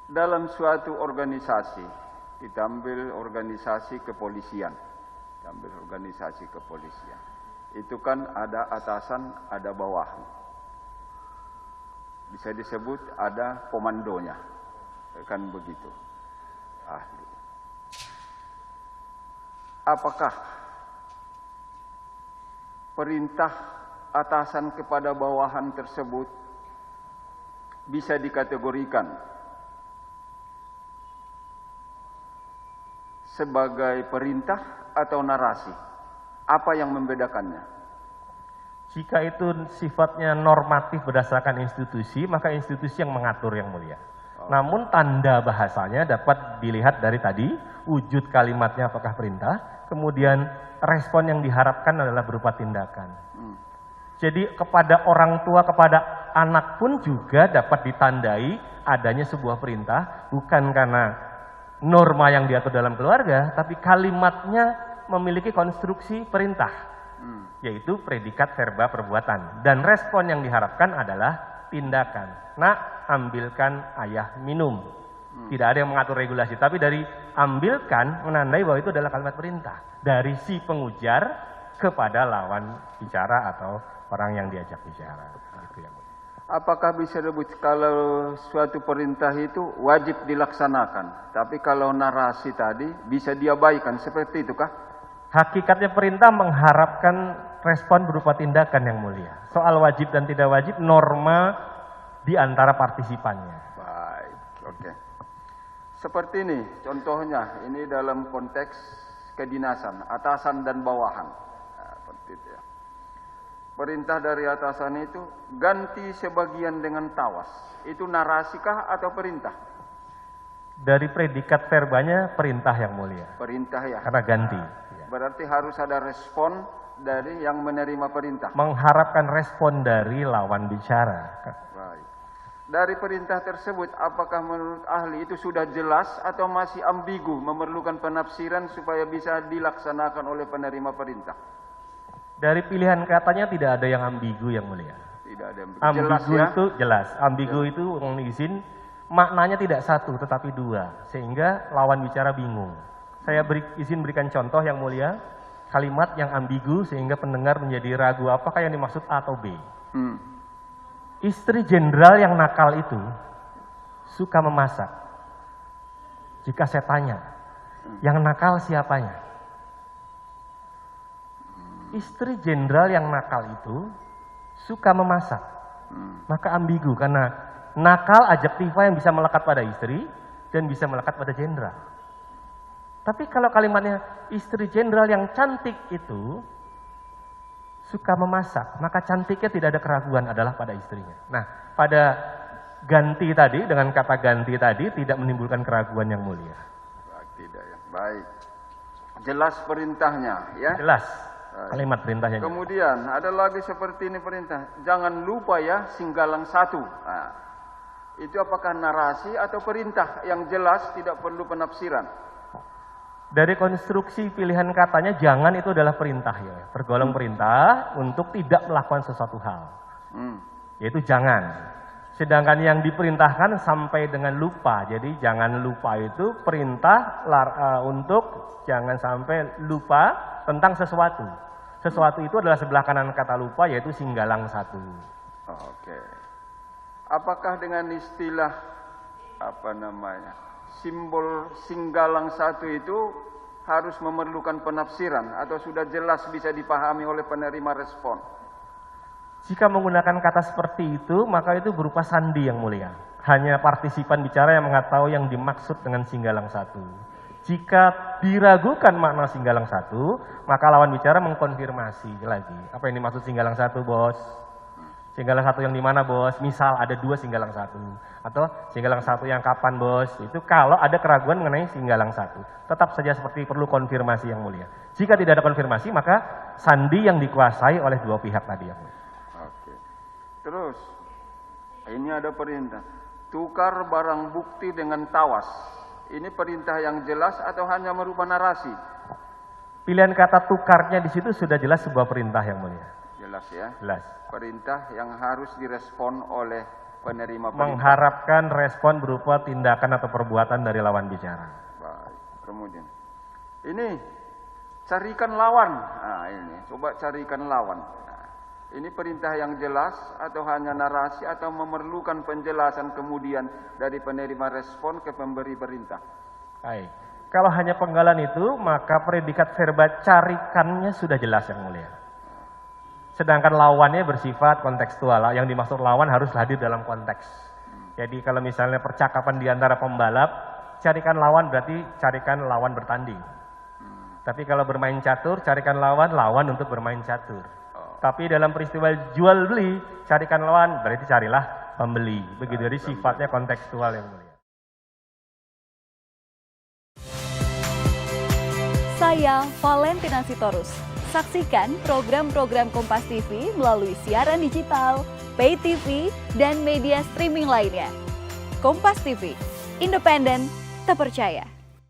dalam suatu organisasi, kita ambil organisasi kepolisian, itu kan ada atasan, ada bawahan. Bisa disebut ada komandonya, kan begitu. Ahli. Apakah perintah atasan kepada bawahan tersebut bisa dikategorikan sebagai perintah atau narasi? Apa yang membedakannya? Jika itu sifatnya normatif berdasarkan institusi, maka institusi yang mengatur, Yang Mulia. Namun tanda bahasanya dapat dilihat dari tadi, wujud kalimatnya apakah perintah, kemudian respon yang diharapkan adalah berupa tindakan. Jadi kepada orang tua, kepada anak pun juga dapat ditandai adanya sebuah perintah, bukan karena norma yang diatur dalam keluarga, tapi kalimatnya memiliki konstruksi perintah, yaitu predikat verba perbuatan. Dan respon yang diharapkan adalah tindakan. Nak, ambilkan ayah minum. Tidak ada yang mengatur regulasi, tapi dari ambilkan menandai bahwa itu adalah kalimat perintah dari si pengujar kepada lawan bicara atau orang yang diajak bicara. Gitu ya. Apakah bisa disebut kalau suatu perintah itu wajib dilaksanakan, tapi kalau narasi tadi bisa diabaikan, seperti itu kah? Hakikatnya perintah mengharapkan respon berupa tindakan, Yang Mulia. Soal wajib dan tidak wajib norma di antara partisipannya. Baik, oke. Seperti ini contohnya, ini dalam konteks kedinasan, atasan dan bawahan. Nah, seperti itu ya. Perintah dari atasan itu ganti sebagian dengan tawas. Itu narasikah atau perintah? Dari predikat verbanya perintah, Yang Mulia. Perintah ya. Karena ganti. Berarti harus ada respon dari yang menerima perintah. Mengharapkan respon dari lawan bicara. Baik. Dari perintah tersebut, apakah menurut ahli itu sudah jelas atau masih ambigu, memerlukan penafsiran supaya bisa dilaksanakan oleh penerima perintah? Dari pilihan katanya tidak ada yang ambigu, Yang Mulia. Tidak ada ambigu. Ambigu Jelas ya? itu jelas. Ambigu itu mohon izin, maknanya tidak satu tetapi dua, sehingga lawan bicara bingung. Saya izin berikan contoh, Yang Mulia, kalimat yang ambigu sehingga pendengar menjadi ragu apakah yang dimaksud A atau B. Istri jenderal yang nakal itu suka memasak. Jika saya tanya, yang nakal siapanya? Istri jenderal yang nakal itu suka memasak. Maka ambigu, karena nakal adjektiva yang bisa melekat pada istri dan bisa melekat pada jenderal. Tapi kalau kalimatnya istri jenderal yang cantik itu suka memasak, maka cantiknya tidak ada keraguan adalah pada istrinya. Nah, pada ganti tadi, dengan kata ganti tadi tidak menimbulkan keraguan, Yang Mulia. Tidak ya. Baik. Jelas perintahnya ya. Jelas kalimat perintahnya. Kemudian ada lagi seperti ini perintah. Jangan lupa ya singgalang satu. Nah, itu apakah narasi atau perintah yang jelas tidak perlu penafsiran? Dari konstruksi pilihan katanya jangan itu adalah perintah ya. Tergolong perintah untuk tidak melakukan sesuatu hal. Yaitu jangan. Sedangkan yang diperintahkan sampai dengan lupa. Jadi jangan lupa itu perintah untuk jangan sampai lupa tentang sesuatu. Sesuatu itu adalah sebelah kanan kata lupa, yaitu singgalang satu. Oke. Apakah dengan istilah simbol singgalang satu itu harus memerlukan penafsiran atau sudah jelas bisa dipahami oleh penerima respon? Jika menggunakan kata seperti itu, maka itu berupa sandi, Yang Mulia. Hanya partisipan bicara yang mengetahui yang dimaksud dengan singgalang satu. Jika diragukan makna singgalang satu, maka lawan bicara mengkonfirmasi lagi. Apa yang dimaksud singgalang satu, Bos? Singgalang satu yang di mana, Bos? Misal ada 2 singgalang satu. Atau singgalang satu yang kapan, Bos? Itu kalau ada keraguan mengenai singgalang satu. Tetap saja seperti perlu konfirmasi, Yang Mulia. Jika tidak ada konfirmasi, maka sandi yang dikuasai oleh dua pihak tadi, Yang Mulia. Oke. Terus, ini ada perintah. Tukar barang bukti dengan tawas. Ini perintah yang jelas atau hanya merupa narasi? Pilihan kata tukarnya di situ sudah jelas sebuah perintah, Yang Mulia. Jelas ya? Jelas. Perintah yang harus direspon oleh penerima perintah. Mengharapkan respon berupa tindakan atau perbuatan dari lawan bicara. Baik. Kemudian ini carikan lawan. Nah, ini coba carikan lawan. Nah, ini perintah yang jelas atau hanya narasi atau memerlukan penjelasan kemudian dari penerima respon ke pemberi perintah. Baik. Kalau hanya penggalan itu, maka predikat verba carikannya sudah jelas yang mulia. Sedangkan lawannya bersifat kontekstual. Yang dimaksud lawan harus hadir dalam konteks. Jadi kalau misalnya percakapan di antara pembalap, carikan lawan berarti carikan lawan bertanding. Tapi kalau bermain catur, carikan lawan untuk bermain catur. Tapi dalam peristiwa jual beli, carikan lawan berarti carilah pembeli. Begitu, jadi sifatnya kontekstual yang mulia. Saya Valentina Sitorus. Saksikan program-program Kompas TV melalui siaran digital, pay TV, dan media streaming lainnya. Kompas TV, independen, terpercaya.